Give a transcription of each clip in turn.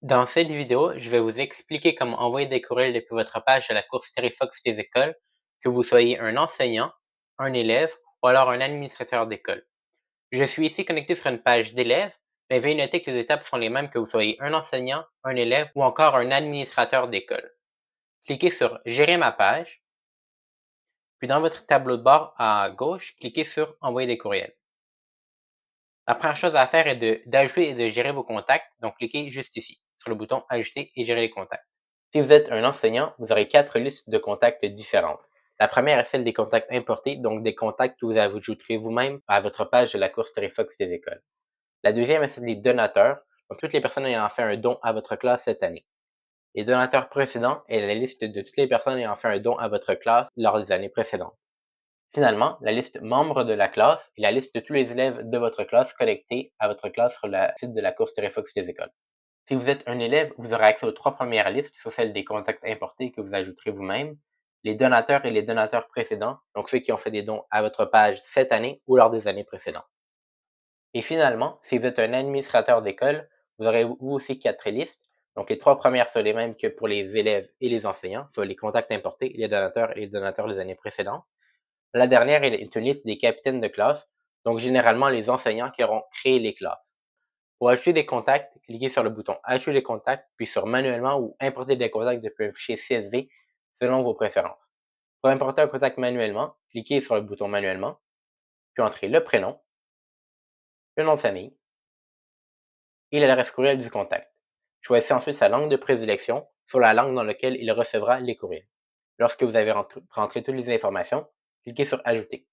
Dans cette vidéo, je vais vous expliquer comment envoyer des courriels depuis votre page de la course Terrifox des écoles, que vous soyez un enseignant, un élève ou alors un administrateur d'école. Je suis ici connecté sur une page d'élèves, mais veuillez noter que les étapes sont les mêmes que vous soyez un enseignant, un élève ou encore un administrateur d'école. Cliquez sur Gérer ma page, puis dans votre tableau de bord à gauche, cliquez sur Envoyer des courriels. La première chose à faire est d'ajouter et de gérer vos contacts, donc cliquez juste ici, sur le bouton Ajouter et gérer les contacts. Si vous êtes un enseignant, vous aurez 4 listes de contacts différentes. La première est celle des contacts importés, donc des contacts que vous ajouterez vous-même à votre page de la course Terrifox des écoles. La deuxième est celle des donateurs, donc toutes les personnes ayant fait un don à votre classe cette année. Les donateurs précédents est la liste de toutes les personnes ayant fait un don à votre classe lors des années précédentes. Finalement, la liste membres de la classe est la liste de tous les élèves de votre classe connectés à votre classe sur le site de la course Terrifox des écoles. Si vous êtes un élève, vous aurez accès aux 3 premières listes, soit celle des contacts importés que vous ajouterez vous-même, les donateurs et les donateurs précédents, donc ceux qui ont fait des dons à votre page cette année ou lors des années précédentes. Et finalement, si vous êtes un administrateur d'école, vous aurez vous aussi 4 listes. Donc les 3 premières sont les mêmes que pour les élèves et les enseignants, soit les contacts importés, les donateurs et les donateurs des années précédentes. La dernière est une liste des capitaines de classe, donc généralement les enseignants qui auront créé les classes. Pour ajouter des contacts, cliquez sur le bouton Ajouter des contacts, puis sur Manuellement ou Importer des contacts depuis un fichier CSV selon vos préférences. Pour importer un contact manuellement, cliquez sur le bouton Manuellement, puis entrez le prénom, le nom de famille et l'adresse courriel du contact. Choisissez ensuite sa langue de prédilection, soit la langue dans laquelle il recevra les courriels. Lorsque vous avez rentré toutes les informations, cliquez sur Ajouter.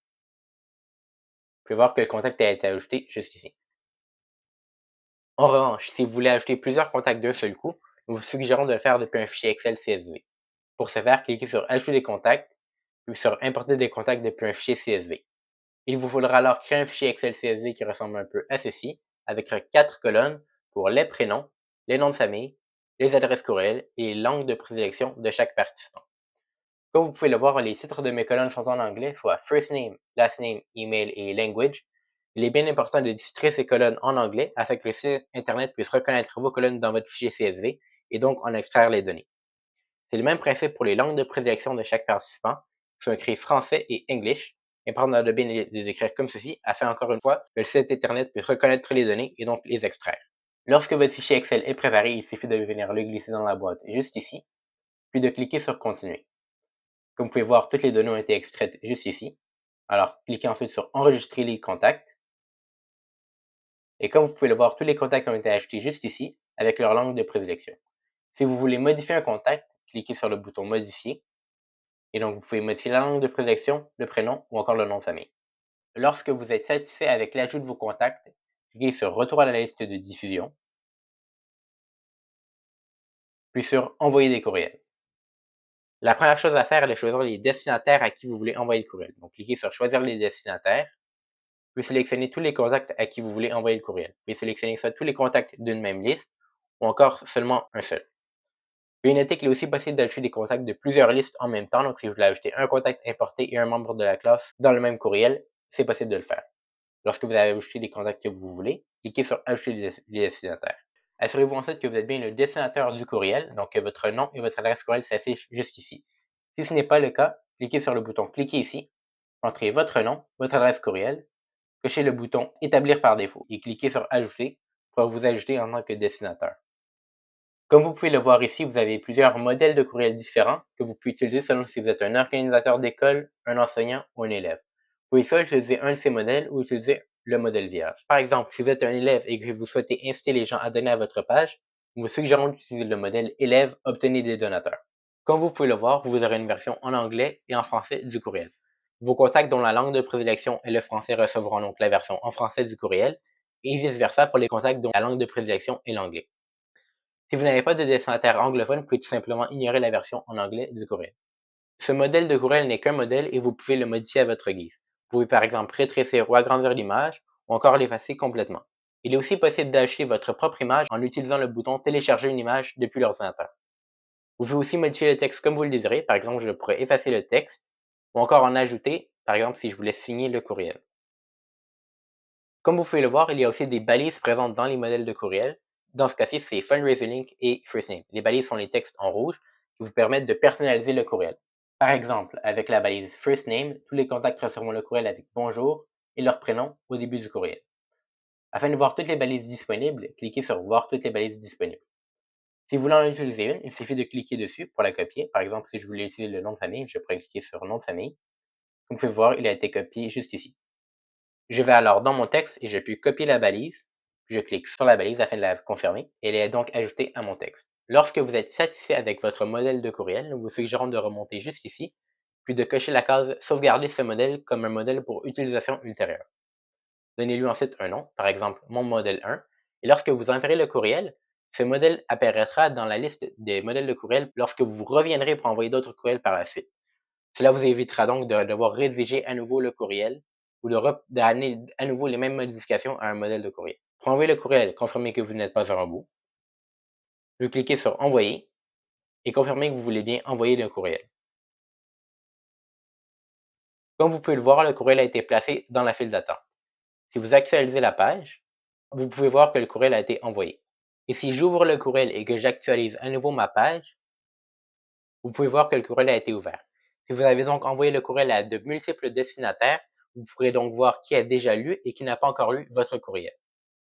Vous pouvez voir que le contact a été ajouté juste ici. En revanche, si vous voulez ajouter plusieurs contacts d'un seul coup, nous vous suggérons de le faire depuis un fichier Excel CSV. Pour ce faire, cliquez sur Ajouter des contacts, puis sur Importer des contacts depuis un fichier CSV. Il vous faudra alors créer un fichier Excel CSV qui ressemble un peu à ceci, avec 4 colonnes pour les prénoms, les noms de famille, les adresses courriel et les langues de prédilection de chaque participant. Comme vous pouvez le voir, les titres de mes colonnes sont en anglais, soit First Name, Last Name, Email et Language. Il est bien important de titrer ces colonnes en anglais afin que le site Internet puisse reconnaître vos colonnes dans votre fichier CSV et donc en extraire les données. C'est le même principe pour les langues de prédilection de chaque participant, qui sont écrits français et English, et prendre de bien les écrire comme ceci afin encore une fois que le site Internet puisse reconnaître les données et donc les extraire. Lorsque votre fichier Excel est préparé, il suffit de venir le glisser dans la boîte juste ici, puis de cliquer sur Continuer. Comme vous pouvez voir, toutes les données ont été extraites juste ici. Alors, cliquez ensuite sur Enregistrer les contacts. Et comme vous pouvez le voir, tous les contacts ont été ajoutés juste ici, avec leur langue de prédilection. Si vous voulez modifier un contact, cliquez sur le bouton Modifier. Et donc, vous pouvez modifier la langue de prédilection, le prénom ou encore le nom de famille. Lorsque vous êtes satisfait avec l'ajout de vos contacts, cliquez sur Retour à la liste de diffusion, puis sur Envoyer des courriels. La première chose à faire est de choisir les destinataires à qui vous voulez envoyer le courriel. Donc, cliquez sur Choisir les destinataires. Vous pouvez sélectionner tous les contacts à qui vous voulez envoyer le courriel. Vous pouvez sélectionner soit tous les contacts d'une même liste ou encore seulement un seul. Veuillez noter qu'il est aussi possible d'ajouter des contacts de plusieurs listes en même temps. Donc, si vous voulez ajouter un contact importé et un membre de la classe dans le même courriel, c'est possible de le faire. Lorsque vous avez ajouté les contacts que vous voulez, cliquez sur Ajouter les destinataires. Assurez-vous ensuite que vous êtes bien le destinataire du courriel, donc que votre nom et votre adresse courriel s'affichent juste ici. Si ce n'est pas le cas, cliquez sur le bouton Cliquez ici, entrez votre nom, votre adresse courriel, cochez le bouton Établir par défaut et cliquez sur Ajouter pour vous ajouter en tant que destinataire. Comme vous pouvez le voir ici, vous avez plusieurs modèles de courriels différents que vous pouvez utiliser selon si vous êtes un organisateur d'école, un enseignant ou un élève. Vous pouvez soit utiliser un de ces modèles ou utiliser le modèle vierge. Par exemple, si vous êtes un élève et que vous souhaitez inciter les gens à donner à votre page, nous vous suggérons d'utiliser le modèle élève Obtenez des donateurs. Comme vous pouvez le voir, vous aurez une version en anglais et en français du courriel. Vos contacts dont la langue de prédilection est le français recevront donc la version en français du courriel et vice-versa pour les contacts dont la langue de prédilection est l'anglais. Si vous n'avez pas de destinataire anglophone, vous pouvez tout simplement ignorer la version en anglais du courriel. Ce modèle de courriel n'est qu'un modèle et vous pouvez le modifier à votre guise. Vous pouvez par exemple rétrécir ou agrandir l'image ou encore l'effacer complètement. Il est aussi possible d'acheter votre propre image en utilisant le bouton Télécharger une image depuis l'ordinateur. Vous pouvez aussi modifier le texte comme vous le désirez. Par exemple, je pourrais effacer le texte ou encore en ajouter, par exemple si je voulais signer le courriel. Comme vous pouvez le voir, il y a aussi des balises présentes dans les modèles de courriel. Dans ce cas-ci, c'est fundraiser link et first name. Les balises sont les textes en rouge qui vous permettent de personnaliser le courriel. Par exemple, avec la balise first name, tous les contacts recevront le courriel avec bonjour et leur prénom au début du courriel. Afin de voir toutes les balises disponibles, cliquez sur voir toutes les balises disponibles. Si vous voulez en utiliser une, il suffit de cliquer dessus pour la copier. Par exemple, si je voulais utiliser le nom de famille, je pourrais cliquer sur nom de famille. Comme vous pouvez voir, il a été copié juste ici. Je vais alors dans mon texte et je puis copier la balise. Puis je clique sur la balise afin de la confirmer et elle est donc ajoutée à mon texte. Lorsque vous êtes satisfait avec votre modèle de courriel, nous vous suggérons de remonter jusqu'ici, puis de cocher la case sauvegarder ce modèle comme un modèle pour utilisation ultérieure. Donnez-lui ensuite un nom, par exemple mon modèle 1, et lorsque vous enverrez le courriel, ce modèle apparaîtra dans la liste des modèles de courriel lorsque vous reviendrez pour envoyer d'autres courriels par la suite. Cela vous évitera donc de devoir rédiger à nouveau le courriel ou d'amener à nouveau les mêmes modifications à un modèle de courriel. Pour envoyer le courriel, confirmez que vous n'êtes pas un robot. Vous cliquez sur Envoyer et confirmez que vous voulez bien envoyer le courriel. Comme vous pouvez le voir, le courriel a été placé dans la file d'attente. Si vous actualisez la page, vous pouvez voir que le courriel a été envoyé. Et si j'ouvre le courriel et que j'actualise à nouveau ma page, vous pouvez voir que le courriel a été ouvert. Si vous avez donc envoyé le courriel à de multiples destinataires, vous pourrez donc voir qui a déjà lu et qui n'a pas encore lu votre courriel.